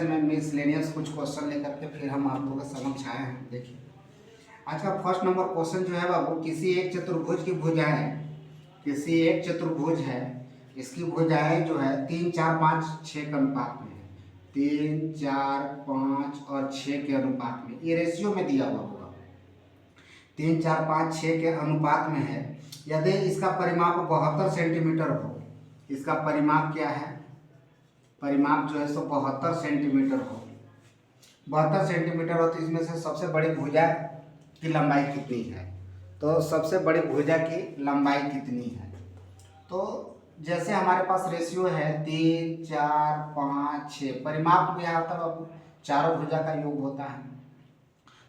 में मिसलेनियस कुछ क्वेश्चन लेकर के फिर हम आप लोगों के समक्ष आए हैं। देखिए आज का फर्स्ट नंबर क्वेश्चन जो है बाबू, किसी एक चतुर्भुज की भुजाएं, किसी एक चतुर्भुज है, इसकी भुजाएं जो है 3, 4, 5, 6 के अनुपात में है। 3, 4, 5 और 6 के अनुपात में, ये रेशियो में दिया हुआ होगा। 3, 4, 5, 6 के अनुपात में है। यदि इसका परिमाप 72 सेंटीमीटर हो, इसका परिमाप क्या है, परिमाप जो है 72 सेंटीमीटर हो, 72 सेंटीमीटर हो, तो इसमें से सबसे बड़ी भुजा की लंबाई कितनी है? तो सबसे बड़ी भुजा की लंबाई कितनी है? तो जैसे हमारे पास रेशियो है 3, 4, 5, 6, परिमाप में आता है बाबू, चारों भुजा का योग होता है।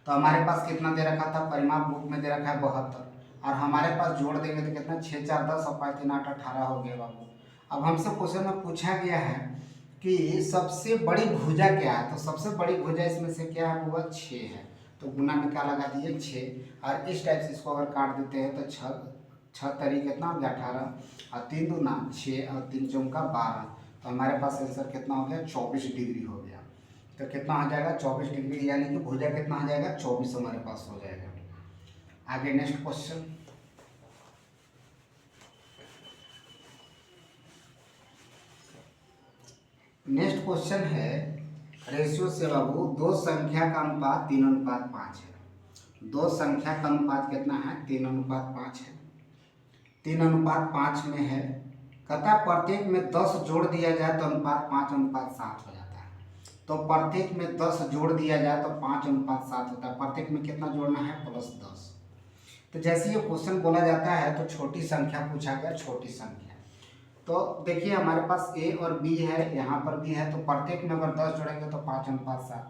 तो हमारे पास कितना दे रखा था, परिमाप बुक में दे रखा है 72, और हमारे पास जोड़ देंगे तो कितना, 6, 4, 10 और 5, 3, 8, 18 हो गया बाबू। अब हमसे क्वेश्चन में पूछा गया है कि सबसे बड़ी भुजा क्या है, तो सबसे बड़ी भुजा इसमें से क्या है, वो 6 है। तो गुना में क्या लगा दिए, 6, और इस टाइप से इसको अगर काट देते हैं तो 6 तरीके कितना हो गया, 18, और 3 दूना 6 और 3 चौका 12। तो हमारे पास आंसर कितना हो गया, 24 डिग्री हो गया। तो कितना हो जाएगा, 24 डिग्री, यानी कि भुजा कितना हो जाएगा, 24 हमारे पास हो जाएगा। आगे नेक्स्ट क्वेश्चन, नेक्स्ट क्वेश्चन है रेशियो से बाबू, दो संख्या का अनुपात 3:5 है। दो संख्या का अनुपात कितना है, 3:5 है। 3:5 में है, कहता है प्रत्येक में 10 जोड़ दिया जाए तो अनुपात 5:7 हो जाता है। तो प्रत्येक में 10 जोड़ दिया जाए तो 5:7 होता है। प्रत्येक में कितना जोड़ना है, +10। तो जैसे ये क्वेश्चन बोला जाता है तो छोटी संख्या पूछा गया, छोटी संख्या। तो देखिए हमारे पास ए और बी है, यहाँ पर भी है, तो प्रत्येक में अगर 10 जोड़ेंगे तो 5:7।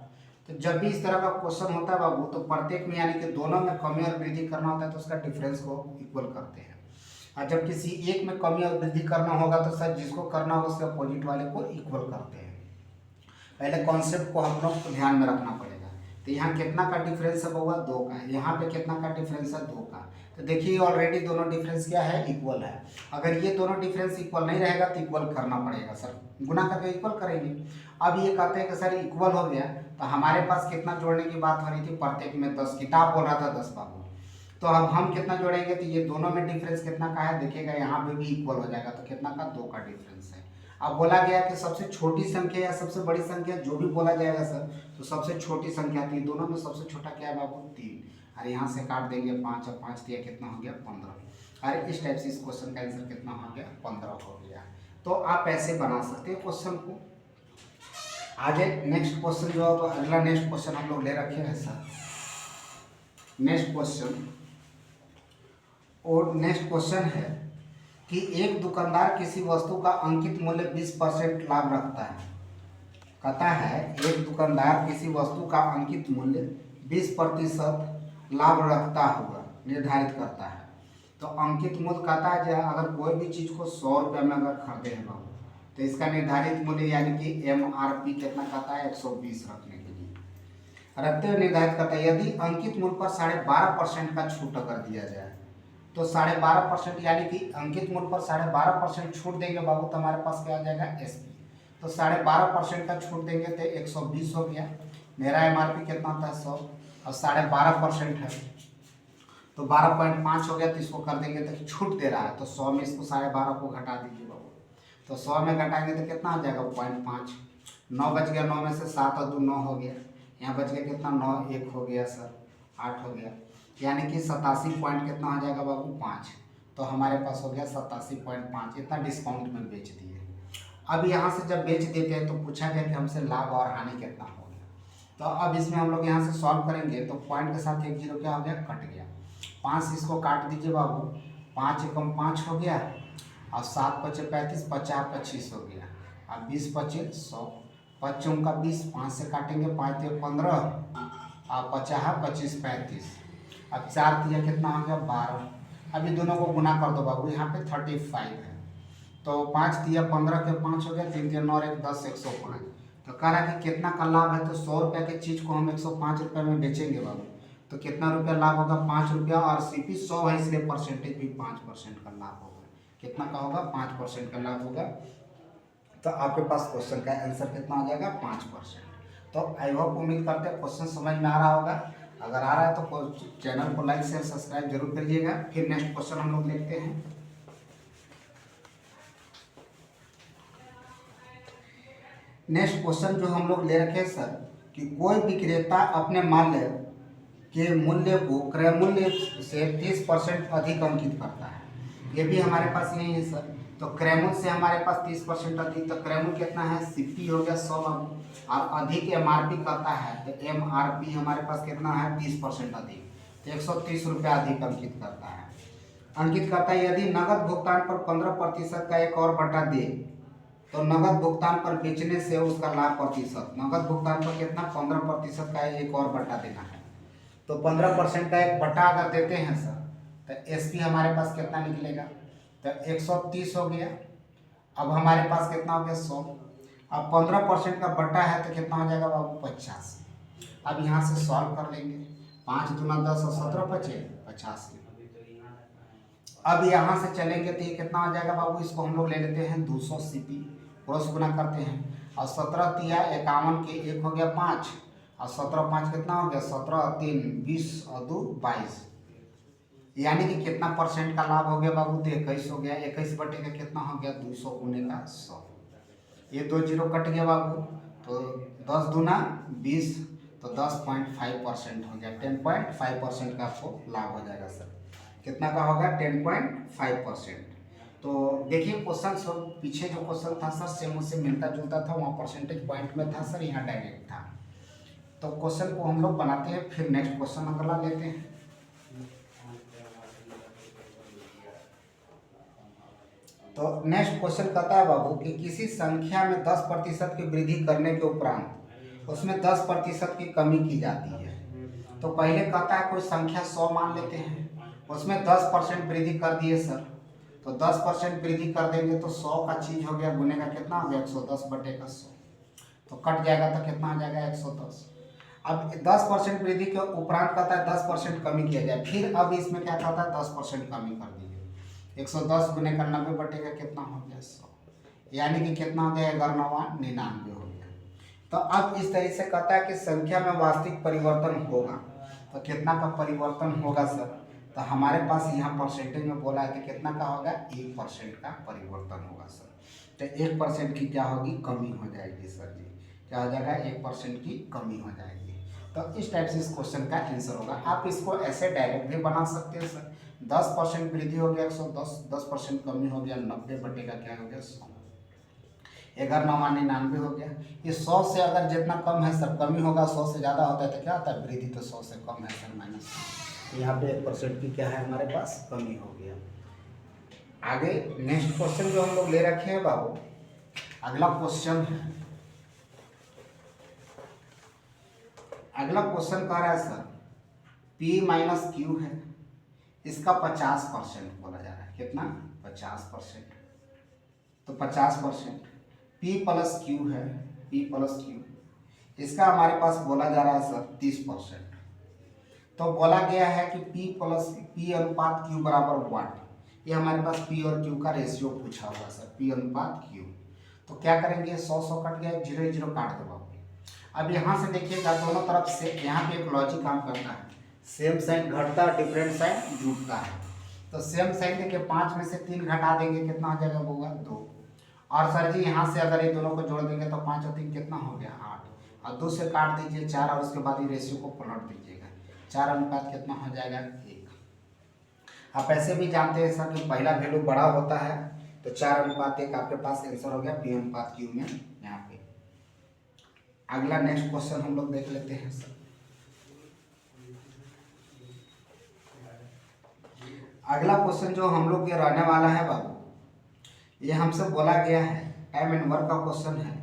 तो जब भी इस तरह का क्वेश्चन होता है बाबू, तो प्रत्येक में यानी कि दोनों में कमी और वृद्धि करना होता है तो उसका डिफरेंस को इक्वल करते हैं। और जब किसी एक में कमी और वृद्धि करना होगा तो सर जिसको करना होगा उसके अपोजिट वाले को इक्वल करते हैं। पहले कॉन्सेप्ट को हम लोग को ध्यान में रखना पड़ेगा। तो यहाँ कितना का डिफरेंस है बउआ, 2 का। यहाँ पे कितना का डिफरेंस है, 2 का। तो देखिए ऑलरेडी दोनों डिफरेंस क्या है, इक्वल है। अगर ये दोनों डिफरेंस इक्वल नहीं रहेगा तो इक्वल करना पड़ेगा सर, गुना करके इक्वल करेंगे। अब ये कहते हैं कि सर इक्वल हो गया, तो हमारे पास कितना जोड़ने की बात हो रही थी, प्रत्येक में 10, किताब बोल रहा था 10 बाबू। तो अब हम कितना जोड़ेंगे, तो ये दोनों में डिफरेंस कितना का है, देखिएगा यहाँ पे भी इक्वल हो जाएगा, तो कितना का, 2 का डिफरेंस है। अब बोला गया कि सबसे छोटी संख्या या सबसे बड़ी संख्या जो भी बोला जाएगा सर, तो सबसे छोटी संख्या थी, दोनों में सबसे छोटा क्या है बाबू, 3। और यहाँ से काट देंगे 5 और 5 दिया, कितना हो गया, 15। अरे इस टाइप से इस क्वेश्चन का आंसर कितना हो गया, 15 हो गया। तो आप ऐसे बना सकते हैं क्वेश्चन को। आगे नेक्स्ट क्वेश्चन जो है, अगला नेक्स्ट क्वेश्चन हम लोग ले रखे हैं सर। नेक्स्ट क्वेश्चन, और नेक्स्ट क्वेश्चन है कि एक दुकानदार किसी वस्तु का अंकित मूल्य 20% लाभ रखता है। कहता है एक दुकानदार किसी वस्तु का अंकित मूल्य 20% लाभ रखता हुआ निर्धारित करता है। तो अंकित मूल्य कहता है जो अगर कोई भी चीज़ को 100 रुपये में अगर खरीदे हैं बाबू, तो इसका निर्धारित मूल्य यानी कि MRP कितना कहता है, 120 रखने के लिए रखते हुए निर्धारित करता है। यदि अंकित मूल्य पर 12.5% का छूट अगर दिया जाए, तो 12.5% यानी कि अंकित मूल्य पर 12.5% छूट देंगे बाबू, तो हमारे पास क्या आ जाएगा, SP। तो 12.5% का छूट देंगे तो 120 हो गया। मेरा MRP कितना था, 100, और 12.5% है तो 12.5 हो गया। तो इसको कर देंगे तो छूट दे रहा है, तो 100 में इसको 12.5 को घटा दीजिए बाबू। तो 100 में घटाएंगे तो कितना हो जाएगा, 0.5। 9 बच गया, 9 में से 7 और 2 9 हो गया। यहाँ बच गया कितना, 9, 1 हो गया सर, 8 हो गया, यानी कि 87 पॉइंट कितना हो जाएगा बाबू, 5। तो हमारे पास हो गया 87.5। इतना डिस्काउंट में बेच दिए। अब यहाँ से जब बेच देते हैं तो पूछा गया कि हमसे लाभ और हानि कितना हो गया। तो अब इसमें हम लोग यहाँ से सॉल्व करेंगे, तो पॉइंट के साथ 1 0 क्या हो गया, कट गया। 5 से इसको काट दीजिए बाबू, 5 एकम 5 हो गया, और 7 पचे 35, 50 25 हो गया, और 20 पचे 100, 5 चौका 20, 5 से काटेंगे 5 ते 15, और 50 25 35, अब 4 तिया कितना हो गया, 12। अभी दोनों को गुना कर दो बाबू, यहाँ पे 35 है। तो 5 तिया 15 के 5 हो गया, 3 तिया 9 1 10, 105। तो कह रहा है कि कितना का लाभ है, तो 100 रुपये की चीज़ को हम 105 रुपये में बेचेंगे बाबू, तो कितना रुपया लाभ होगा, 5 रुपया, और CP 100 है इसलिए परसेंटेज भी 5% का लाभ होगा। कितना का होगा, 5% का लाभ होगा। तो आपके पास क्वेश्चन का आंसर कितना हो जाएगा, 5%। तो आई होप उम्मीद करते हैं क्वेश्चन समझ में आ रहा होगा। अगर आ रहा है तो चैनल को लाइक शेयर सब्सक्राइब जरूर करिएगा। फिर नेक्स्ट क्वेश्चन हम लोग देखते हैं। नेक्स्ट क्वेश्चन जो हम लोग ले रखे हैं सर कि कोई विक्रेता अपने माल के मूल्य को क्रय मूल्य से 30% अधिक अंकित करता है। ये भी हमारे पास यही है सर। तो क्रय मूल्य से हमारे पास 30% अधिक, तो क्रय मूल्य कितना है, सीपी हो गया 100 और अधिक एमआरपी करता है तो एमआरपी हमारे पास कितना है 30% अधिक, तो 130 रुपया अधिक अंकित करता है। यदि नगद भुगतान पर 15% का एक और बटा दे तो नगद भुगतान पर बेचने से उसका लाभ प्रतिशत, नगद भुगतान पर कितना 15% का एक और बटा देना है। तो 15% का एक बटा अगर देते हैं सर तो एसपी हमारे पास कितना निकलेगा, तो 130 हो गया। अब हमारे पास कितना हो गया 100। अब 15% का बटा है तो कितना हो जाएगा बाबू 85। अब यहाँ से सॉल्व कर लेंगे, 5 दूना 10 और 17 बचे 85। अब यहाँ से चलेंगे तो ये कितना हो जाएगा बाबू, इसको हम लोग ले लेते हैं 200 सीपी, क्रॉस गुना करते हैं और 17 तिया 51 के एक हो गया 5 और 17 5 कितना हो गया 17 3 20 और 2 22, यानी कि कितना परसेंट का लाभ हो गया बाबू, तो 21 हो गया। 21 बटे का कितना हो गया 200 गुने का 100, ये 2 जीरो कट गया बाबू, तो 10 दूना 20 तो 10.5% हो गया। 10.5% का आपको लाभ हो जाएगा सर। कितना का होगा 10.5%। तो देखिए क्वेश्चन सब पीछे जो क्वेश्चन था सर सेम उससे मिलता जुलता था, वहाँ परसेंटेज पॉइंट में था सर, यहाँ डायरेक्ट था। तो क्वेश्चन को हम लोग बनाते हैं, फिर नेक्स्ट क्वेश्चन अगला लेते हैं। तो नेक्स्ट क्वेश्चन कहता है बाबू कि किसी संख्या में 10% की वृद्धि करने के उपरांत उसमें 10% की कमी की जाती है। तो पहले कहता है कोई संख्या 100 मान लेते हैं, उसमें 10% वृद्धि कर दिए सर, तो 10% वृद्धि कर देंगे तो 100 का चीज हो गया, गुने का कितना हो गया 110 बटे का 100, तो कट जाएगा तो कितना हो जाएगा 110। अब 10% वृद्धि के उपरांत कहता है 10% कमी किया जाए, फिर अब इसमें क्या कहता है 10% कमी कर दीजिए। 110 गुने का 90 बटे का कितना हो गया 100, यानी कि कितना हो गया 1199 हो गया। तो अब इस तरीके से कहता है कि संख्या में वास्तविक परिवर्तन होगा, तो कितना का परिवर्तन होगा सर, तो हमारे पास यहाँ परसेंटेज में बोला है कि कितना का होगा 1% का परिवर्तन होगा सर। तो 1% की क्या होगी कमी हो जाएगी सर जी, क्या हो जाएगा 1% की कमी हो जाएगी। तो इस टाइप से इस क्वेश्चन का आंसर होगा। आप इसको ऐसे डायरेक्ट भी बना सकते हैं सर, 10% वृद्धि हो गया 110, 10% कमी हो गया 90 बटे का क्या हो गया 100, 1199 हो गया। ये 100 से अगर जितना कम है सर कमी होगा, 100 से ज़्यादा होता है तो क्या होता है वृद्धि, तो 100 से कम है सर माइनस, तो यहाँ पे 1% की क्या है हमारे पास कमी हो गया। आगे नेक्स्ट क्वेश्चन जो हम लोग ले रखे हैं बाबू, अगला क्वेश्चन है, अगला क्वेश्चन कह रहा है सर P माइनस क्यू है, इसका 50% बोला जा रहा है, कितना 50%, तो 50% P प्लस क्यू है, P प्लस क्यू, इसका हमारे पास बोला जा रहा है सर 30%। तो बोला गया है कि P अनुपात Q बराबर वाट, ये हमारे पास P और Q का रेशियो पूछा हुआ सर, P अनुपात Q। तो क्या करेंगे 100 कट गया, 0 काट दो बाबू। अब यहाँ से देखिएगा दोनों तरफ से, यहाँ पे एक लॉजिक काम करता है, सेम साइन घटता है डिफरेंट साइन जुटता है। तो सेम साइन देखिए 5 में से 3 घटा देंगे कितना हो जाएगा होगा 2, और सर जी यहाँ से अगर ये दोनों को जोड़ देंगे तो 5 और 3 कितना हो गया 8, और 2 से काट दीजिए 4 और उसके बाद ये रेशियो को पलट दीजिएगा, 4 अनुपात कितना हो जाएगा 1। आप ऐसे भी जानते हैं सर कि पहला वैल्यू बड़ा होता है, तो 4 अनुपात 1 आपके पास आंसर हो गया P अनुपात Q में यहाँ पे। अगला नेक्स्ट क्वेश्चन हम लोग देख लेते हैं सर। अगला क्वेश्चन जो हम लोग के रहने वाला है बाबू, ये हमसे बोला गया है टाइम एंड वर्क का क्वेश्चन है।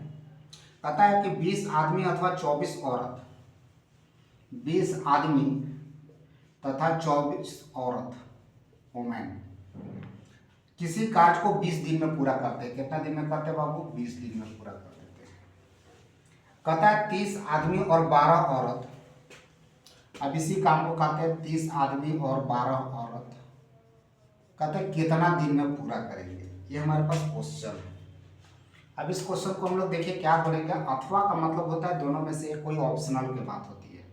पता है कि 20 आदमी अथवा 24 औरत, 20 आदमी तथा 24 औरत वोमेन किसी कार्य को 20 दिन में पूरा करते हैं। कितना दिन में करते हैं बाबू 20 दिन में पूरा कर देते हैं। कहता है 30 आदमी और 12 औरत, अब इसी काम को कहते हैं 30 आदमी और 12 औरत, कहते हैं कितना दिन में पूरा करेंगे, ये हमारे पास क्वेश्चन है। अब इस क्वेश्चन को हम लोग देखिए क्या बोलेंगे, अथवा का मतलब होता है दोनों में से एक कोई ऑप्शनल की बात होती है।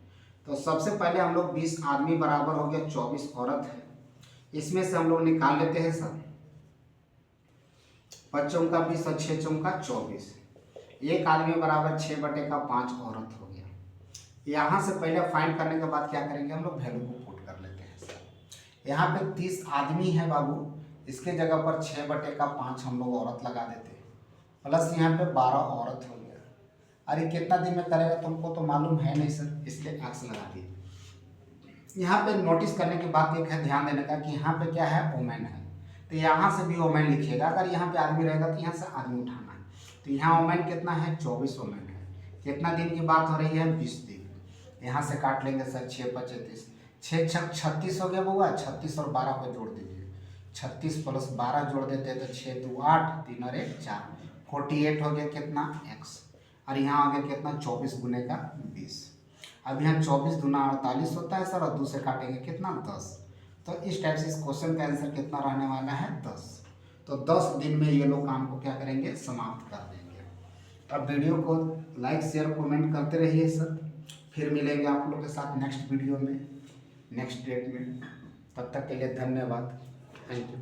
तो सबसे पहले हम लोग 20 आदमी बराबर हो गया 24 औरत है, इसमें से हम लोग निकाल लेते हैं सर 5 चौका 20 और 6 चौका 24। एक आदमी बराबर 6/5 औरत हो गया। यहाँ से पहले फाइंड करने के बाद क्या करेंगे, हम लोग वैल्यू को पुट कर लेते हैं सर। यहाँ पे 30 आदमी है बाबू, इसके जगह पर 6/5 हम लोग औरत लगा देते हैं, प्लस यहाँ पे 12 औरत हो गया। अरे कितना दिन में करेगा तुमको तो मालूम है नहीं सर, इसलिए एक्स लगा दिए। यहाँ पे नोटिस करने की बात एक है ध्यान देने का कि यहाँ पे क्या है, वोमेन है, तो यहाँ से भी वोमेन लिखिएगा। अगर यहाँ पे आदमी रहेगा तो यहाँ से आदमी उठाना है। तो यहाँ वोमेन कितना है, 24 वोमेन है। कितना दिन की बात हो रही है, 20 दिन। यहाँ से काट लेंगे सर 6×5 = 36, 6 × 36 हो गया बउआ। 36 और 12 को जोड़ दीजिए, 36 + 12 जोड़ देते हैं तो 6 × 2 = 8, 3 और 1 = 4, 48 हो गया कितना, x। और यहाँ आ गया कितना, 24 × 20। अब यहाँ 24 दूना 48 होता है सर, और 2 से काटेंगे कितना, 10। तो इस टाइप से इस क्वेश्चन का आंसर कितना रहने वाला है, 10। तो 10 दिन में ये लोग काम को क्या करेंगे, समाप्त कर देंगे। अब वीडियो को लाइक शेयर कमेंट करते रहिए सर। फिर मिलेंगे आप लोग के साथ नेक्स्ट वीडियो में, नेक्स्ट डेट में। तब तक के लिए धन्यवाद, थैंक यू।